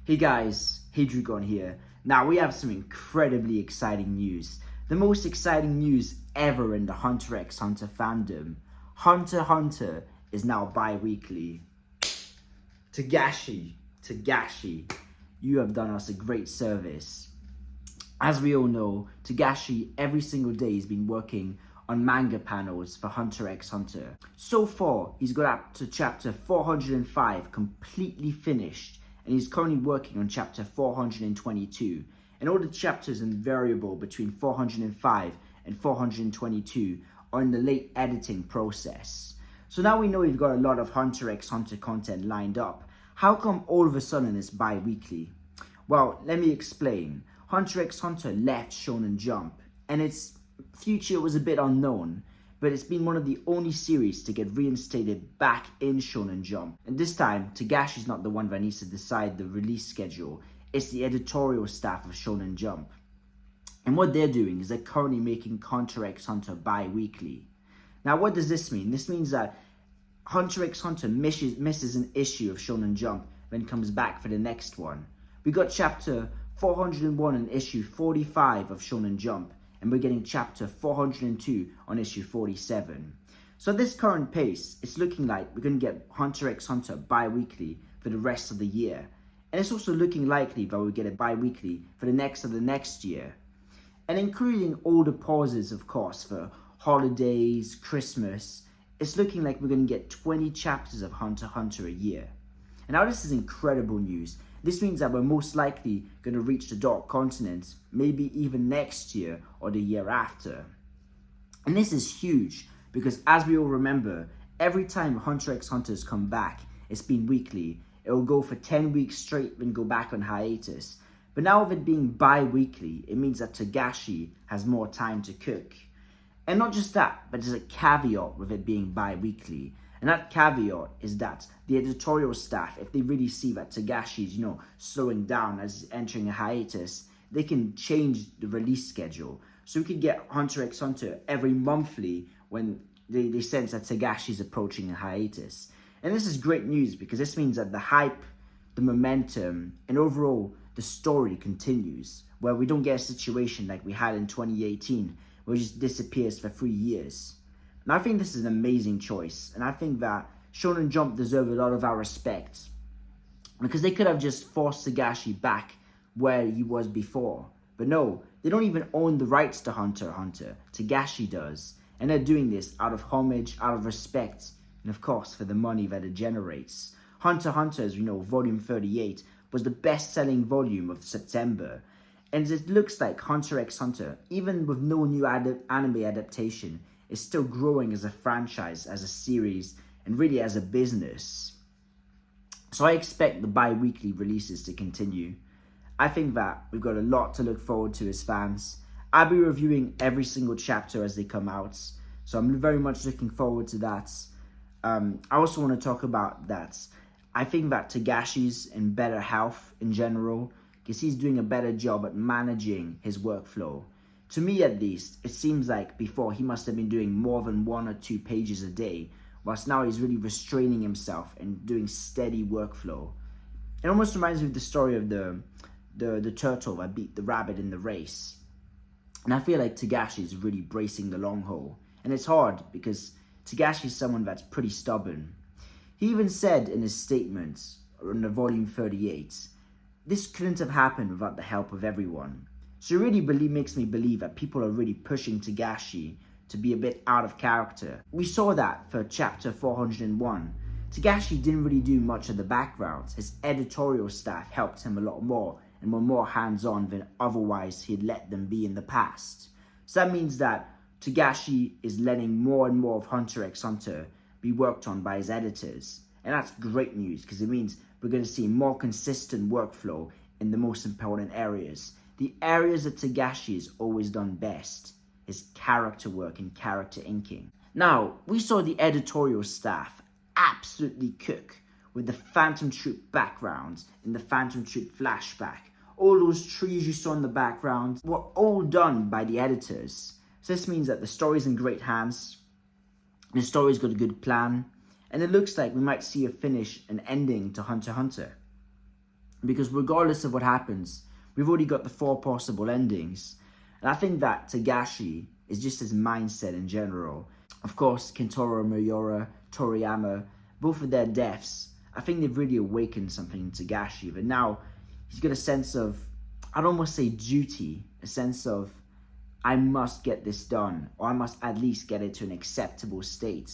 Hey guys, Hadrigon here. Now we have some incredibly exciting news. The most exciting news ever in the Hunter x Hunter fandom. Hunter x Hunter is now bi-weekly. Togashi, you have done us a great service. As we all know, Togashi every single day has been working on manga panels for Hunter x Hunter. So far, he's got up to chapter 405 completely finished, and he's currently working on chapter 422. And all the chapters and variable between 405 and 422 are in the late editing process. So now we know we've got a lot of Hunter x Hunter content lined up. How come all of a sudden it's bi-weekly? Well, let me explain. Hunter x Hunter left Shonen Jump, and its future was a bit unknown, but it's been one of the only series to get reinstated back in Shonen Jump. And this time, Togashi's not the one that needs to decide the release schedule, it's the editorial staff of Shonen Jump. And what they're doing is they're currently making Hunter x Hunter bi-weekly. Now what does this mean? This means that Hunter x Hunter misses an issue of Shonen Jump, then comes back for the next one. We got chapter 401 in issue 45 of Shonen Jump, and we're getting chapter 402 on issue 47. So at this current pace, it's looking like we're going to get Hunter x Hunter bi-weekly for the rest of the year. And it's also looking likely that we'll get it bi-weekly for the next year. And including all the pauses, of course, for holidays, Christmas, it's looking like we're going to get 20 chapters of Hunter x Hunter a year. And now this is incredible news. This means that we're most likely going to reach the Dark Continent, maybe even next year or the year after. And this is huge because, as we all remember, every time Hunter x Hunter has come back, it's been weekly. It will go for 10 weeks straight and go back on hiatus. But now with it being bi-weekly, it means that Togashi has more time to cook. And not just that, but there's a caveat with it being bi-weekly. And that caveat is that the editorial staff, if they really see that Togashi's, slowing down as he's entering a hiatus, they can change the release schedule. So we could get Hunter x Hunter every monthly when they sense that Togashi's approaching a hiatus. And this is great news because this means that the hype, the momentum, and overall the story continues, where we don't get a situation like we had in 2018, where it just disappears for 3 years. And I think this is an amazing choice, and I think that Shonen Jump deserves a lot of our respect, because they could have just forced Togashi back where he was before. But no, they don't even own the rights to Hunter x Hunter. Togashi does, and they're doing this out of homage, out of respect, and of course for the money that it generates. Hunter x Hunter, as we know, volume 38, was the best-selling volume of September, and it looks like Hunter x Hunter, even with no new anime adaptation, is still growing as a franchise, as a series, and really as a business. So I expect the bi-weekly releases to continue. I think that we've got a lot to look forward to as fans. I'll be reviewing every single chapter as they come out, so I'm very much looking forward to that. I also want to talk about that I think that Togashi's in better health in general, because he's doing a better job at managing his workflow. To me, at least, it seems like before he must have been doing more than 1 or 2 pages a day, whilst now he's really restraining himself and doing steady workflow. It almost reminds me of the story of the turtle that beat the rabbit in the race. And I feel like Togashi is really bracing the long haul. And it's hard because Togashi is someone that's pretty stubborn. He even said in his statement in the volume 38, this couldn't have happened without the help of everyone. So it really makes me believe that people are really pushing Togashi to be a bit out of character. We saw that for chapter 401. Togashi didn't really do much of the background. His editorial staff helped him a lot more and were more hands-on than otherwise he'd let them be in the past. So that means that Togashi is letting more and more of Hunter x Hunter be worked on by his editors. And that's great news because it means we're going to see more consistent workflow in the most important areas. The areas that Togashi has always done best is character work and character inking. Now, we saw the editorial staff absolutely cook with the Phantom Troop backgrounds in the Phantom Troop flashback. All those trees you saw in the background were all done by the editors. So this means that the story's in great hands, the story's got a good plan, and it looks like we might see a finish, an ending to Hunter x Hunter. because regardless of what happens, we've already got the 4 possible endings. And I think that Togashi is just his mindset in general. Of course, Kentaro Miura, Toriyama, both of their deaths, I think they've really awakened something in Togashi. But now he's got a sense of, I'd almost say duty, a sense of, I must get this done, or I must at least get it to an acceptable state.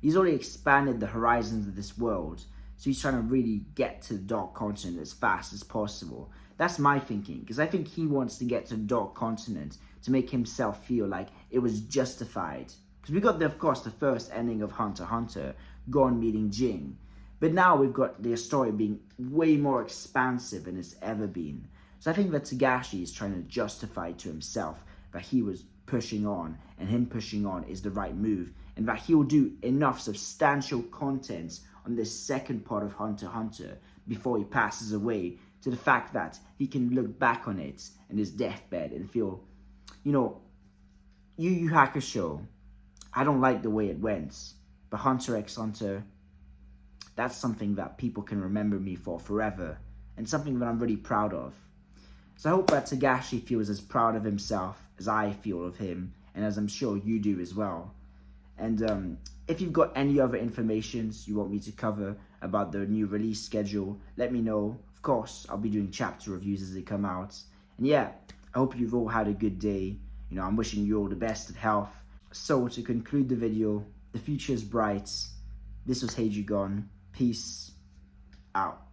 He's already expanded the horizons of this world, so he's trying to really get to the Dark Continent as fast as possible. That's my thinking, because I think he wants to get to the Dark Continent to make himself feel like it was justified. Because we got, of course, the first ending of Hunter x Hunter, Gon meeting Jing. But now we've got the story being way more expansive than it's ever been. So I think that Togashi is trying to justify to himself that he was pushing on, and him pushing on is the right move, and that he'll do enough substantial content on this second part of Hunter x Hunter before he passes away, to the fact that he can look back on it in his deathbed and feel, you know, Yu Yu Hakusho, I don't like the way it went, but Hunter x Hunter, that's something that people can remember me for forever, and something that I'm really proud of. So I hope that Togashi feels as proud of himself as I feel of him, and as I'm sure you do as well. And if you've got any other informations you want me to cover about the new release schedule, let me know. Of course, I'll be doing chapter reviews as they come out. And yeah, I hope you've all had a good day. You know, I'm wishing you all the best of health. So to conclude the video, the future is bright. This was Heijigon. Peace out.